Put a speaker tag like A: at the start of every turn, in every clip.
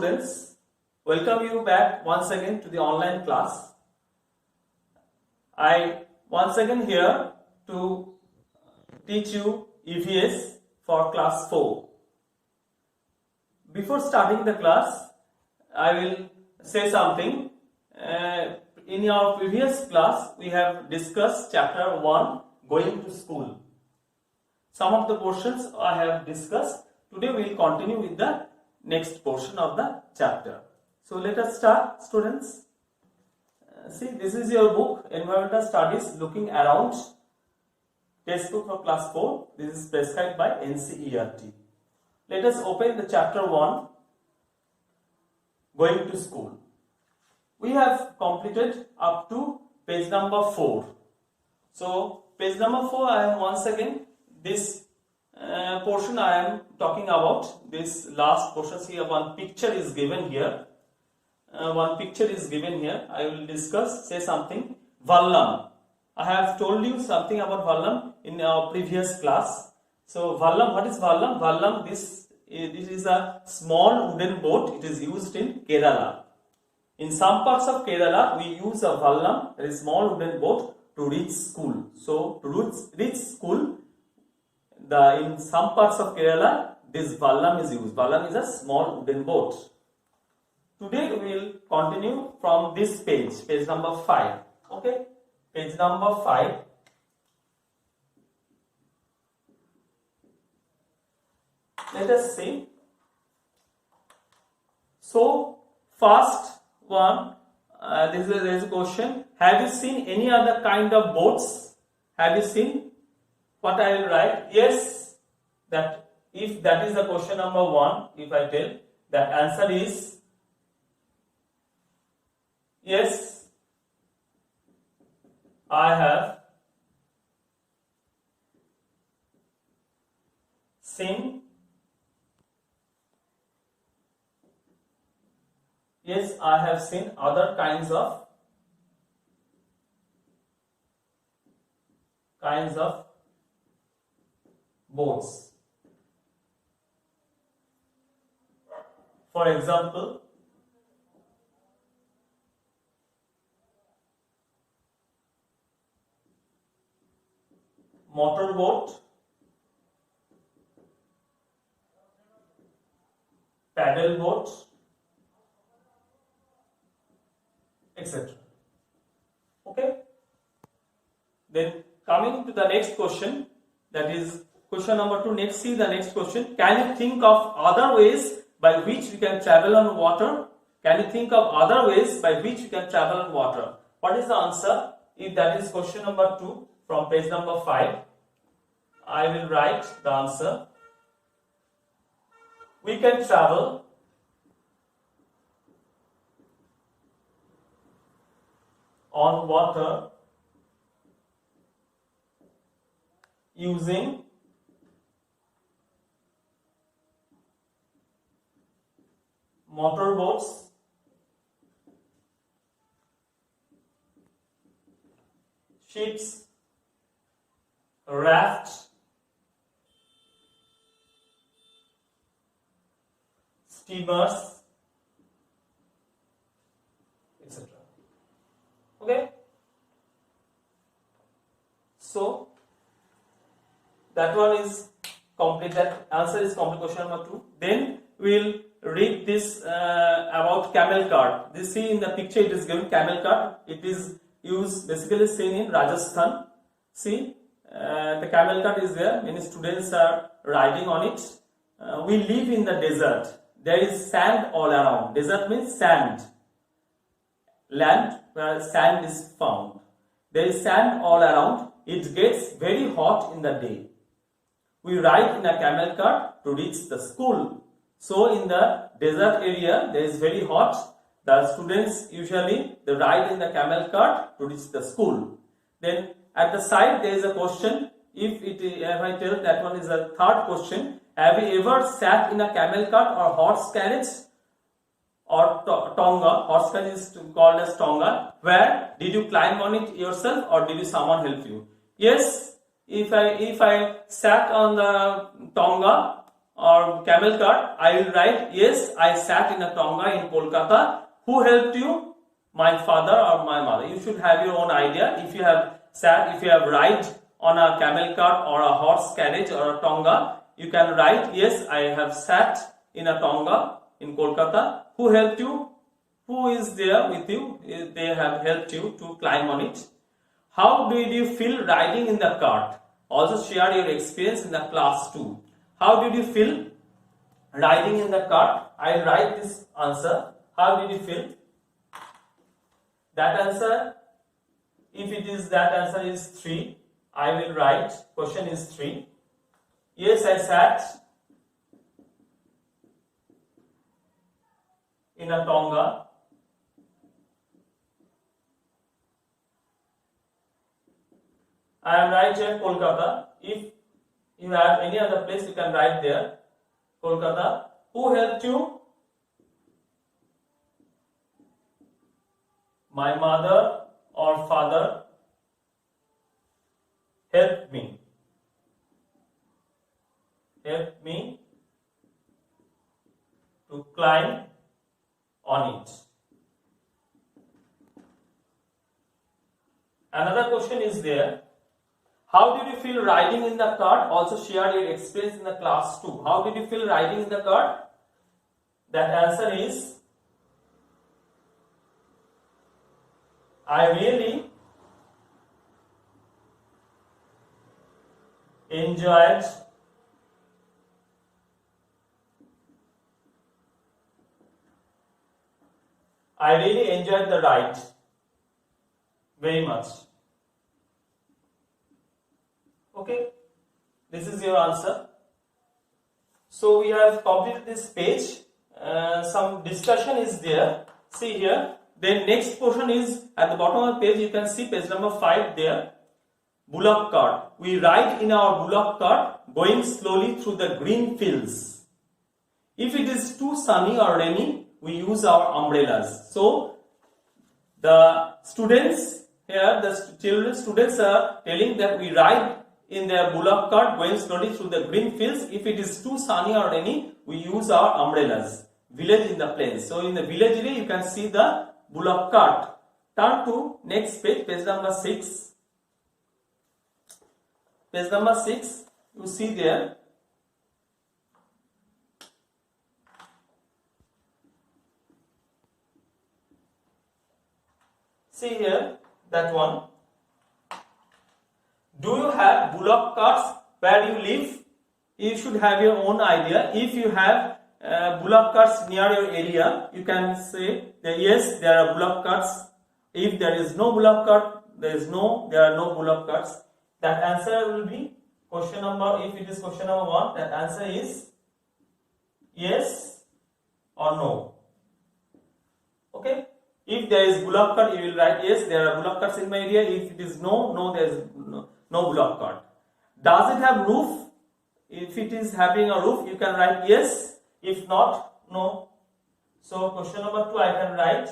A: students, welcome you back once again to the online class. I once again here to teach you EVS for class 4. Before starting the class, I will say something. In our previous class, we have discussed chapter 1, going to school. Some of the portions I have discussed. Today we will continue with the next portion of the chapter. So let us start, students. See, this is your book, Environmental Studies Looking Around, textbook for class 4. This is prescribed by NCERT. Let us open the chapter 1, going to school. We have completed up to page number 4. So page number 4, I am once again this portion I am talking about. This last portion, see, one picture is given here. I will discuss, say something. Vallam. I have told you something about Vallam in our previous class. So Vallam, what is Vallam? Vallam, this is a small wooden boat. It is used in Kerala. In some parts of Kerala, we use a Vallam, a small wooden boat, to reach school. So to reach school, in some parts of Kerala, this Vallam is used. Vallam is a small wooden boat. Today we will continue from this page number 5. Okay, page number 5. Let us see. So first one, there is a question. Have you seen any other kind of boats? Have you seen? What I will write? Yes. That if that is the question number 1, if I tell, the answer is yes. I have seen. Yes, I have seen other kinds of boats. For example, motorboat, paddle boat, etc. Okay. Then coming to the next question, that is question number 2. Next, see the next question. Can you think of other ways by which we can travel on water? Can you think of other ways by which we can travel on water? What is the answer? If that is question number 2 from page number 5, I will write the answer. We can travel on water using motorboats, ships, raft, steamers, etc. Okay. So that one is complete. That answer is complete. Question number 2. Then we will read this about camel cart. This, see in the picture, it is given camel cart. It is used, basically seen in Rajasthan. See, the camel cart is there. Many students are riding on it. We live in the desert. There is sand all around. Desert means sand. Land where sand is found. There is sand all around. It gets very hot in the day. We ride in a camel cart to reach the school. So in the desert area, there is very hot. The students usually they ride in the camel cart to reach the school. Then at the side there is a question. If I tell that one is a third question. Have you ever sat in a camel cart or horse carriage or tonga? Horse carriage is called as tonga. Where did you climb on it yourself or did someone help you? Yes. If I sat on the tonga, or camel cart, I will write, yes, I sat in a tonga in Kolkata. Who helped you? My father or my mother. You should have your own idea. If you have sat, if you have ride on a camel cart or a horse carriage or a tonga, you can write, yes, I have sat in a tonga in Kolkata. Who helped you? Who is there with you? They have helped you to climb on it. How did you feel riding in the cart? Also share your experience in the class 2. How did you feel riding in the cart? I will write this answer. How did you feel? That answer, if it is that answer is 3, I will write question is 3. Yes, I sat in a tonga. I am right here Kolkata. If you have any other place, you can write there Kolkata. Who helped you? My mother or father helped me. Helped me to climb on it. Another question is there. How did you feel riding in the cart? Also share your experience in the class 2. How did you feel riding in the cart? That answer is, I really enjoyed the ride very much. Okay, this is your answer. So we have completed this page. Some discussion is there. See here. Then next portion is at the bottom of the page. You can see page number 5 there. Bullock cart. We ride in our bullock cart going slowly through the green fields. If it is too sunny or rainy, we use our umbrellas. So the students here, students are telling that we ride in their bullock cart going slowly through the green fields. If it is too sunny or rainy, we use our umbrellas. Village in the plains. So in the village area, you can see the bullock cart. Turn to next page, page number 6. Page number 6, you see there. See here, that one. Do you have bullock carts where you live? You should have your own idea. If you have bullock carts near your area, you can say that yes, there are bullock carts. If there is no bullock cart, there are no bullock carts. That answer will be question number, if it is question number 1, that answer is yes or no. Okay. If there is bullock cart, you will write yes, there are bullock carts in my area. If it is no, there is no bullock cart. Does it have roof? If it is having a roof, you can write yes. If not, no. So question number 2, I can write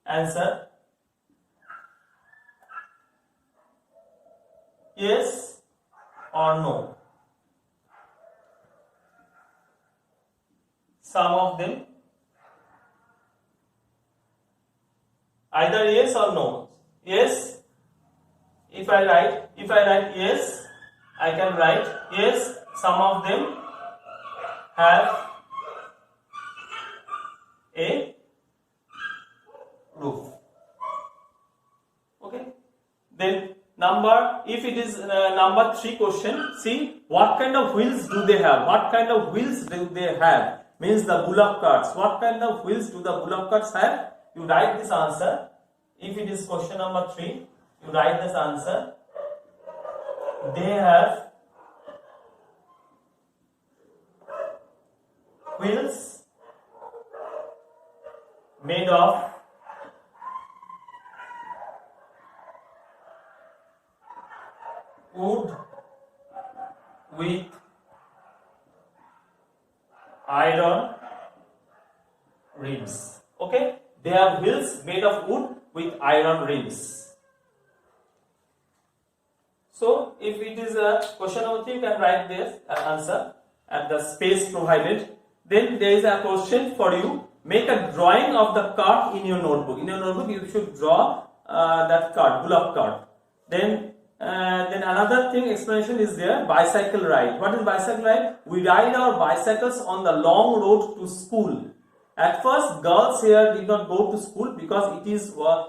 A: answer yes or no. Some of them either yes or no. Yes. If I write yes, I can write yes. Some of them have a roof. Okay. Then if it is number 3 question, see what kind of wheels do they have? What kind of wheels do they have? Means the bullock carts. What kind of wheels do the bullock carts have? You write this answer. If it is question number 3, you write this answer. They have wheels made of wood with iron rims. Okay, they have wheels made of wood with iron rims. So if it is a question number 3, you can write this answer. at the space provided. Then there is a question for you. Make a drawing of the cart in your notebook. In your notebook, you should draw that cart, bullock cart. Then another thing, explanation is there. Bicycle ride. What is bicycle ride? We ride our bicycles on the long road to school. At first, girls here did not go to school because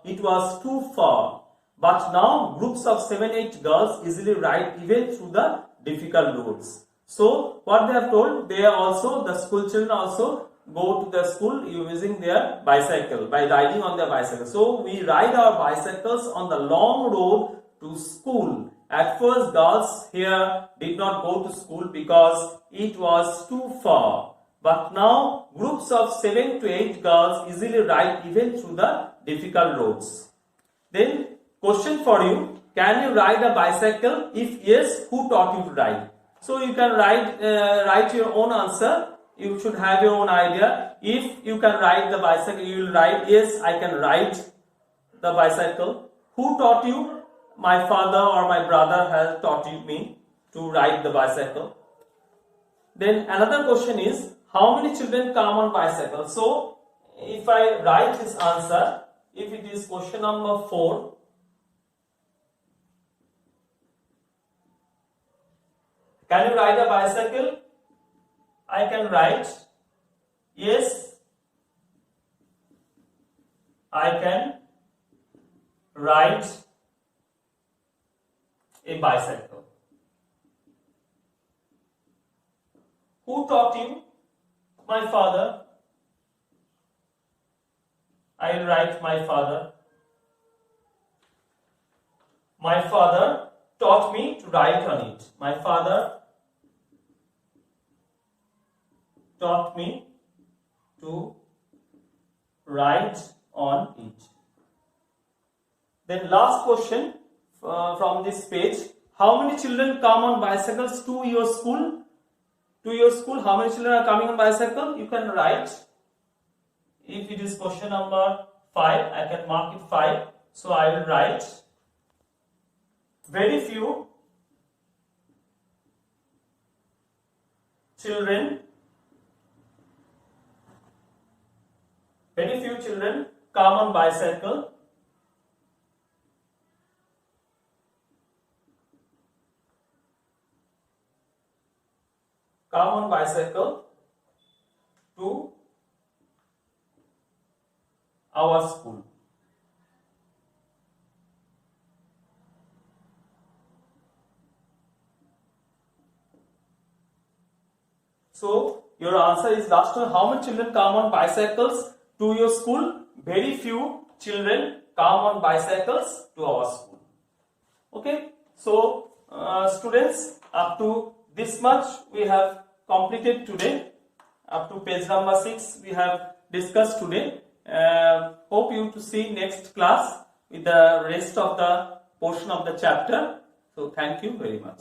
A: it was too far. But now, groups of 7-8 girls easily ride even through the difficult roads. So, what they have told, they are also, the school children also go to the school using their bicycle, by riding on their bicycle. So, we ride our bicycles on the long road to school. At first, girls here did not go to school because it was too far. But now, groups of 7 to 8 girls easily ride even through the difficult roads. Then, question for you, can you ride a bicycle? If yes, who taught you to ride? So you can write your own answer. You should have your own idea. If you can ride the bicycle, you will write, yes, I can ride the bicycle. Who taught you? My father or my brother has taught me to ride the bicycle. Then another question is, how many children come on bicycle? So if I write this answer, if it is question number 4, can you ride a bicycle? I can write, yes, I can ride a bicycle. Who taught you? My father. I will write my father. My father taught me to ride on it. My father taught me to ride on it. Then last question from this page. How many children come on bicycles to your school? To your school, how many children are coming on bicycle? You can write. If it is question number 5, I can mark it 5. So I will write, very few children come on bicycle to our school. So your answer is last one. How many children come on bicycles to your school? Very few children come on bicycles to our school. Okay. So students, up to this much we have completed today. Up to page number 6 we have discussed today. Hope you to see next class with the rest of the portion of the chapter. So thank you very much.